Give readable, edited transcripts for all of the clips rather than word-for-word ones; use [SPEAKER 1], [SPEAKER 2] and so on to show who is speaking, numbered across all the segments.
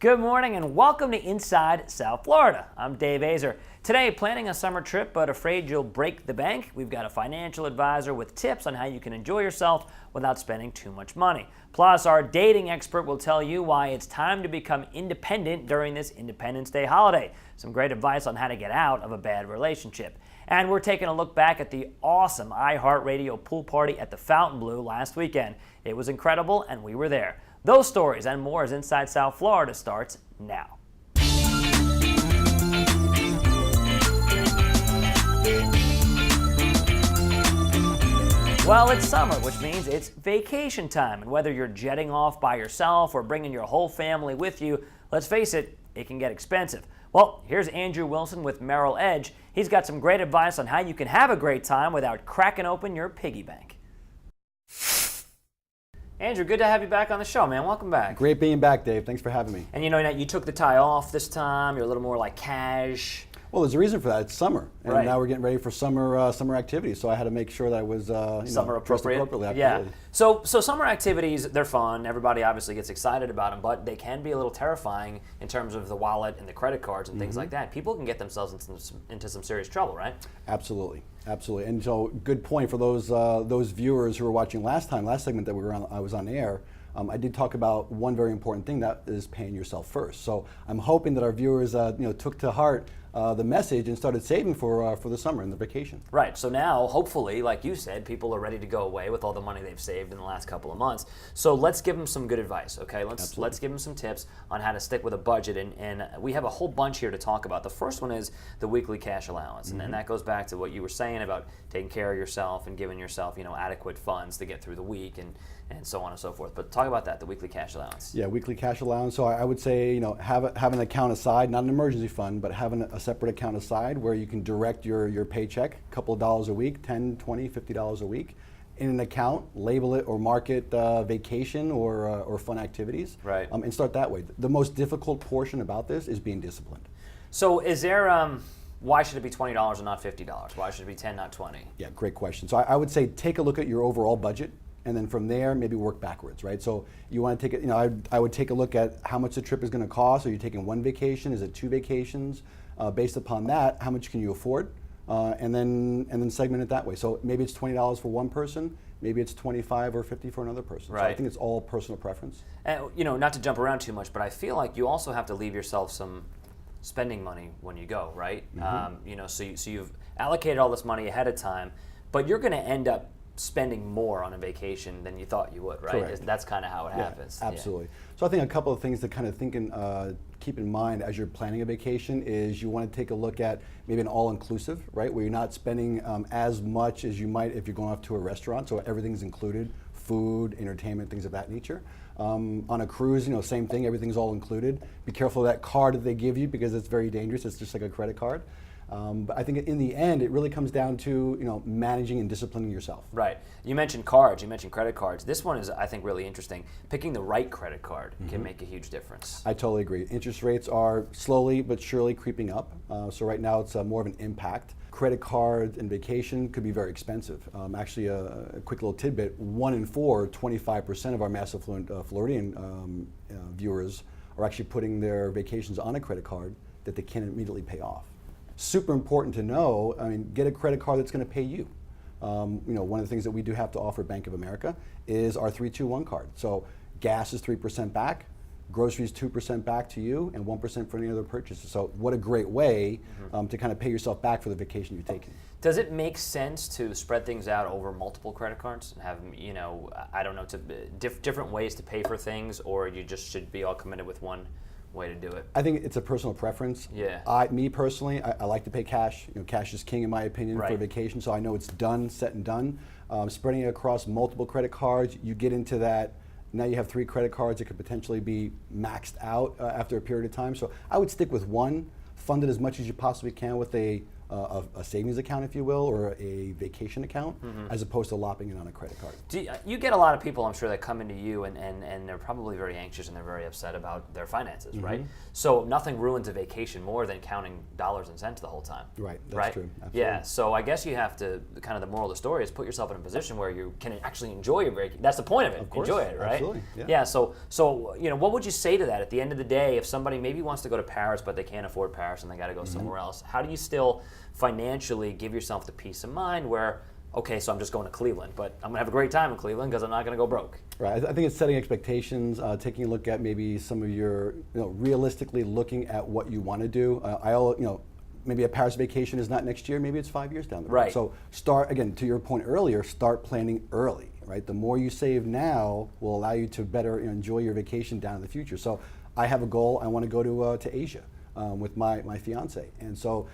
[SPEAKER 1] Good morning and welcome to Inside South Florida. I'm Dave Azer. Today, planning a summer trip but afraid you'll break the bank? We've got a financial advisor with tips on how you can enjoy yourself without spending too much money. Plus, our dating expert will tell you why it's time to become independent during this Independence Day holiday. Some great advice on how to get out of a bad relationship. And we're taking a look back at the awesome iHeartRadio pool party at the Fontainebleau last weekend. It was incredible and we were there. Those stories and more as Inside South Florida starts now. Well, it's summer, which means it's vacation time. And whether you're jetting off by yourself or bringing your whole family with you, let's face it, it can get expensive. Well, here's Andrew Wilson with Merrill Edge. He's got some great advice on how you can have a great time without cracking open your piggy bank. Andrew, good to have you back on the show, man. Welcome back.
[SPEAKER 2] Great being back, Dave. Thanks for having me.
[SPEAKER 1] And you know, you took the tie off this time. You're a little more like cash.
[SPEAKER 2] Well, there's a reason for that. It's summer, and
[SPEAKER 1] right.
[SPEAKER 2] Now we're getting ready for summer activities. So I had to make sure that I was
[SPEAKER 1] summer appropriate.
[SPEAKER 2] Appropriately.
[SPEAKER 1] Yeah. So summer activities, they're fun. Everybody obviously gets excited about them, but they can be a little terrifying in terms of the wallet and the credit cards and things like that. People can get themselves into some serious trouble, right?
[SPEAKER 2] Absolutely, absolutely. And so, good point for those viewers who were watching last segment that I was on air. I did talk about one very important thing, that is paying yourself first. So I'm hoping that our viewers took to heart the message and started saving for the summer and the vacation.
[SPEAKER 1] Right. So now, hopefully, like you said, people are ready to go away with all the money they've saved in the last couple of months. So let's give them some good advice, okay? Let's give them some tips on how to stick with a budget. And we have a whole bunch here to talk about. The first one is the weekly cash allowance, and that goes back to what you were saying about taking care of yourself and giving yourself, adequate funds to get through the week and so on and so forth. But talk about that, the weekly cash allowance.
[SPEAKER 2] Yeah, weekly cash allowance. So I would say, have an account aside, not an emergency fund, but having a separate account aside where you can direct your paycheck, a couple of dollars a week, $10, $20, $50 a week, in an account, label it or mark it vacation or fun activities,
[SPEAKER 1] right?
[SPEAKER 2] And start that way. The most difficult portion about this is being disciplined.
[SPEAKER 1] So is there, why should it be $20 and not $50? Why should it be 10, not 20?
[SPEAKER 2] Yeah, great question. So I would say take a look at your overall budget, and then from there, maybe work backwards, right? So you want to take it, I would take a look at how much the trip is going to cost. Are you taking one vacation? Is it two vacations? Based upon that, how much can you afford? And then segment it that way. So maybe it's $20 for one person, maybe it's $25 or $50 for another person.
[SPEAKER 1] Right.
[SPEAKER 2] So I think it's all personal preference.
[SPEAKER 1] And, not to jump around too much, but I feel like you also have to leave yourself some spending money when you go, right? So you've allocated all this money ahead of time, but you're going to end up spending more on a vacation than you thought you would, right?
[SPEAKER 2] Correct.
[SPEAKER 1] That's kind of how it happens.
[SPEAKER 2] Absolutely. Yeah. So I think a couple of things to kind of keep in mind as you're planning a vacation is you want to take a look at maybe an all-inclusive, right? Where you're not spending as much as you might if you're going off to a restaurant, so everything's included, food, entertainment, things of that nature. On a cruise, same thing, everything's all included. Be careful of that card that they give you because it's very dangerous. It's just like a credit card. But I think in the end, it really comes down to managing and disciplining yourself.
[SPEAKER 1] Right. You mentioned cards. You mentioned credit cards. This one is, I think, really interesting. Picking the right credit card can make a huge difference.
[SPEAKER 2] I totally agree. Interest rates are slowly but surely creeping up. So right now, it's more of an impact. Credit cards and vacation could be very expensive. Actually, a quick little tidbit: 1 in 4, 25% of our mass affluent Floridian viewers are actually putting their vacations on a credit card that they can't immediately pay off. Super important to know, get a credit card that's going to pay you. One of the things that we do have to offer Bank of America is our 3-2-1 card. So gas is 3% back, groceries 2% back to you, and 1% for any other purchases. So what a great way to kind of pay yourself back for the vacation you're taking.
[SPEAKER 1] Does it make sense to spread things out over multiple credit cards and have, different ways to pay for things, or you just should be all committed with one way to do it?
[SPEAKER 2] I think it's a personal preference.
[SPEAKER 1] Yeah.
[SPEAKER 2] Me personally, I like to pay cash. Cash is king in my opinion for vacation, so I know it's done, set and done. Spreading it across multiple credit cards, you get into that, now you have 3 credit cards that could potentially be maxed out after a period of time. So I would stick with one, fund it as much as you possibly can with a a savings account, if you will, or a vacation account, as opposed to lopping it on a credit card.
[SPEAKER 1] You get a lot of people, I'm sure, that come into you and they're probably very anxious and they're very upset about their finances, right? So nothing ruins a vacation more than counting dollars and cents the whole time.
[SPEAKER 2] Right, that's true. Absolutely.
[SPEAKER 1] Yeah, so I guess you have to, kind of the moral of the story is put yourself in a position where you can actually enjoy your vacation. That's the point of it.
[SPEAKER 2] Of course,
[SPEAKER 1] enjoy it, right?
[SPEAKER 2] absolutely, yeah.
[SPEAKER 1] Yeah, so what would you say to that at the end of the day if somebody maybe wants to go to Paris but they can't afford Paris and they got to go somewhere else? How do you still financially give yourself the peace of mind where, okay, so I'm just going to Cleveland, but I'm going to have a great time in Cleveland because I'm not going to go broke?
[SPEAKER 2] Right. I think it's setting expectations, taking a look at maybe some of your, realistically looking at what you want to do. Maybe a Paris vacation is not next year, maybe it's 5 years down the road.
[SPEAKER 1] Right.
[SPEAKER 2] So start, again, to your point earlier, start planning early, right? The more you save now will allow you to better enjoy your vacation down in the future. So I have a goal, I want to go to Asia with my fiance. And so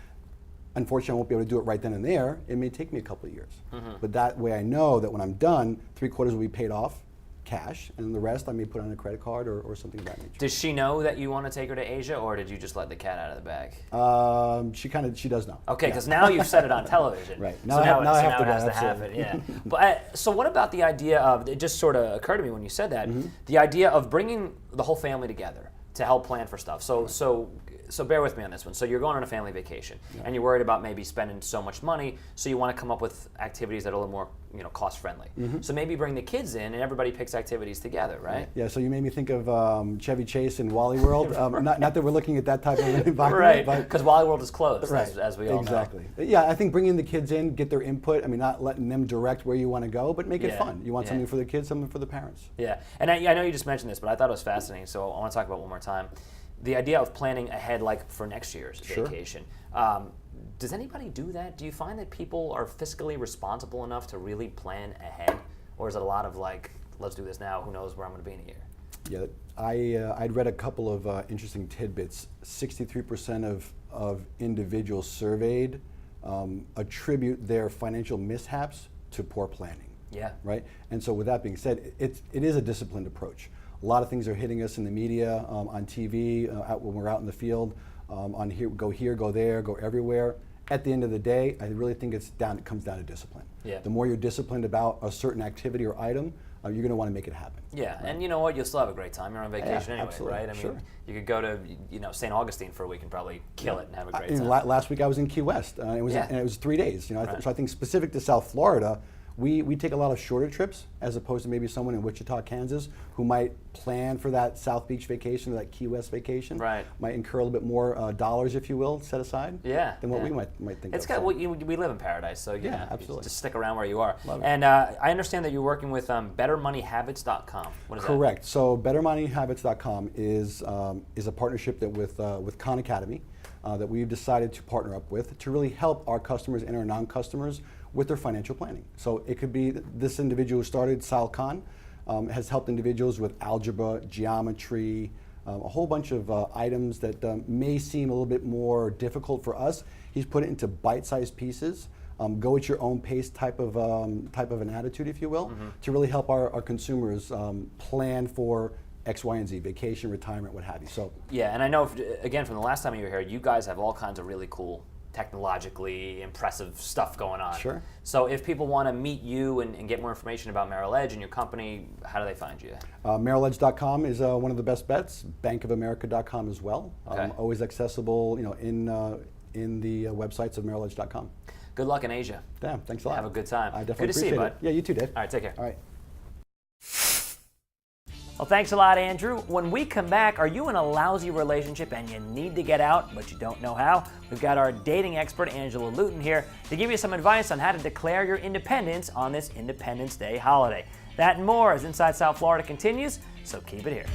[SPEAKER 2] unfortunately, I won't be able to do it right then and there. It may take me a couple of years. But that way I know that when I'm done, 3/4 will be paid off, cash, and the rest I may put on a credit card or something of that nature.
[SPEAKER 1] Does she know that you want to take her to Asia, or did you just let the cat out of the bag?
[SPEAKER 2] She does know.
[SPEAKER 1] Okay, because now you've said it on television.
[SPEAKER 2] Right.
[SPEAKER 1] So now it has to
[SPEAKER 2] absolutely.
[SPEAKER 1] happen. Yeah. But so what about the idea of, it just sort of occurred to me when you said that, the idea of bringing the whole family together to help plan for stuff. So bear with me on this one. So you're going on a family vacation, and you're worried about maybe spending so much money, so you want to come up with activities that are a little more, cost friendly. So maybe bring the kids in, and everybody picks activities together, right?
[SPEAKER 2] Yeah. So you made me think of Chevy Chase and Wally World. not that we're looking at that type of environment,
[SPEAKER 1] Right.
[SPEAKER 2] but
[SPEAKER 1] Because Wally World is closed,
[SPEAKER 2] right.
[SPEAKER 1] as we all know.
[SPEAKER 2] Exactly. Yeah, I think bringing the kids in, get their input. I mean, not letting them direct where you want to go, but make it fun. You want something for the kids, something for the parents.
[SPEAKER 1] Yeah, and I know you just mentioned this, but I thought it was fascinating, so I want to talk about it one more time. The idea of planning ahead, like for next year's vacation. Does anybody do that? Do you find that people are fiscally responsible enough to really plan ahead? Or is it a lot of like, let's do this now, who knows where I'm going to be in a year?
[SPEAKER 2] Yeah, I'd read a couple of interesting tidbits. 63% of individuals surveyed attribute their financial mishaps to poor planning.
[SPEAKER 1] Yeah.
[SPEAKER 2] Right? And so with that being said, it is a disciplined approach. A lot of things are hitting us in the media, on TV, when we're out in the field, go there, go everywhere. At the end of the day, I really think it comes down to discipline.
[SPEAKER 1] Yeah.
[SPEAKER 2] The more you're disciplined about a certain activity or item, you're going to want to make it happen.
[SPEAKER 1] Yeah, right? And you know what? You'll still have a great time. You're on vacation anyway,
[SPEAKER 2] absolutely.
[SPEAKER 1] right? I mean,
[SPEAKER 2] sure.
[SPEAKER 1] You could go to St. Augustine for a week and probably kill it and have a great time.
[SPEAKER 2] Last week I was in Key West. And it was 3 days.
[SPEAKER 1] Right.
[SPEAKER 2] So I think specific to South Florida, we take a lot of shorter trips as opposed to maybe someone in Wichita, Kansas, who might plan for that South Beach vacation or that Key West vacation.
[SPEAKER 1] Right.
[SPEAKER 2] Might incur a little bit more dollars, if you will, set aside.
[SPEAKER 1] Yeah.
[SPEAKER 2] Than what we might think.
[SPEAKER 1] It's got. We live in paradise, so you
[SPEAKER 2] absolutely.
[SPEAKER 1] just stick around where you are.
[SPEAKER 2] Love it.
[SPEAKER 1] And I understand that you're working with BetterMoneyHabits.com. What is
[SPEAKER 2] Correct. So BetterMoneyHabits.com is a partnership with Khan Academy that we've decided to partner up with to really help our customers and our non-customers with their financial planning. So it could be this individual who started, Sal Khan, has helped individuals with algebra, geometry, a whole bunch of items that may seem a little bit more difficult for us. He's put it into bite-sized pieces, go at your own pace type of an attitude, if you will, to really help our consumers plan for X, Y, and Z, vacation, retirement, what have you. So
[SPEAKER 1] yeah, and I know, again, from the last time you were here, you guys have all kinds of really cool, technologically impressive stuff going on.
[SPEAKER 2] Sure.
[SPEAKER 1] So if people want to meet you and get more information about Merrill Edge and your company, how do they find you?
[SPEAKER 2] MerrillEdge.com is one of the best bets. BankofAmerica.com as well.
[SPEAKER 1] Okay.
[SPEAKER 2] Always accessible, in the websites of MerrillEdge.com.
[SPEAKER 1] Good luck in Asia.
[SPEAKER 2] Damn, thanks a lot.
[SPEAKER 1] Have a good time.
[SPEAKER 2] I definitely
[SPEAKER 1] Good to see you,
[SPEAKER 2] appreciate
[SPEAKER 1] bud.
[SPEAKER 2] it. Yeah, you too, Dave.
[SPEAKER 1] All right, take care.
[SPEAKER 2] All right.
[SPEAKER 1] Well, thanks a lot, Andrew. When we come back, are you in a lousy relationship and you need to get out, but you don't know how? We've got our dating expert, Angela Luton, here to give you some advice on how to declare your independence on this Independence Day holiday. That and more as Inside South Florida continues, so keep it here.